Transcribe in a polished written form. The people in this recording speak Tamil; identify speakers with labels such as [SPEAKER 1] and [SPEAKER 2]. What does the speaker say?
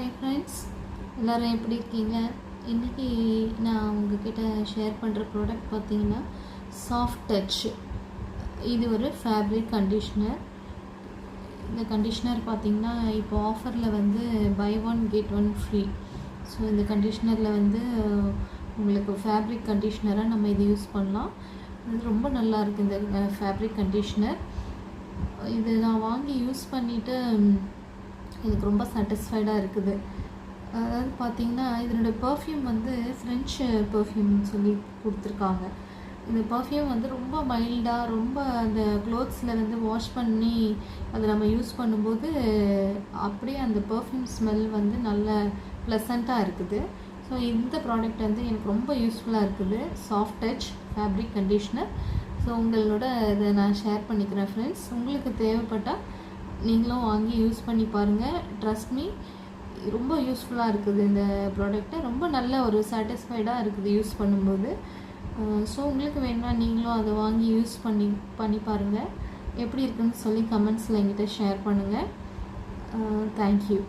[SPEAKER 1] ஹாய் ஃப்ரெண்ட்ஸ், எல்லோரும் எப்படி இருக்கீங்க? இன்றைக்கி நான் உங்ககிட்ட ஷேர் பண்ணுற ப்ராடக்ட் பார்த்தீங்கன்னா சாஃப்ட் டச். இது ஒரு ஃபேப்ரிக் கண்டிஷ்னர். இந்த கண்டிஷ்னர் பார்த்திங்கன்னா இப்போ ஆஃபரில் வந்து buy one get one free. So இந்த கண்டிஷ்னரில் வந்து உங்களுக்கு ஃபேப்ரிக் கண்டிஷ்னராக நம்ம இது யூஸ் பண்ணலாம். இது ரொம்ப நல்லா இருக்குது இந்த ஃபேப்ரிக் கண்டிஷ்னர். இது நான் வாங்கி யூஸ் பண்ணிவிட்டு எனக்கு ரொம்ப சாட்டிஸ்ஃபைடாக இருக்குது. அதாவது பார்த்திங்கன்னா இதனோட பர்ஃப்யூம் வந்து ஃப்ரெஞ்சு பர்ஃப்யூம்னு சொல்லி கொடுத்துருக்காங்க. இந்த பர்ஃப்யூம் வந்து ரொம்ப மைல்டாக, ரொம்ப அந்த க்ளோத்ஸில் வந்து வாஷ் பண்ணி அதை நம்ம யூஸ் பண்ணும்போது அப்படியே அந்த பர்ஃப்யூம் ஸ்மெல் வந்து நல்ல ப்ளசண்ட்டாக இருக்குது. ஸோ இந்த ப்ராடக்ட் வந்து எனக்கு ரொம்ப யூஸ்ஃபுல்லாக இருக்குது. Soft touch fabric conditioner. So உங்களோட இதை நான் ஷேர் பண்ணிக்கிறேன் ஃப்ரெண்ட்ஸ். உங்களுக்கு தேவைப்பட்டால் நீங்களும் வாங்கி யூஸ் பண்ணி பாருங்கள். ட்ரஸ்ட் மீ, ரொம்ப யூஸ்ஃபுல்லாக இருக்குது இந்த ப்ராடக்ட்டு. ரொம்ப நல்ல ஒரு சாட்டிஸ்ஃபைடாக இருக்குது யூஸ் பண்ணும்போது. ஸோ உங்களுக்கு வேணும்னா நீங்களும் அதை வாங்கி யூஸ் பண்ணி பாருங்கள். எப்படி இருக்குன்னு சொல்லி கமெண்ட்ஸில் என்கிட்ட ஷேர் பண்ணுங்கள். தேங்க்யூ.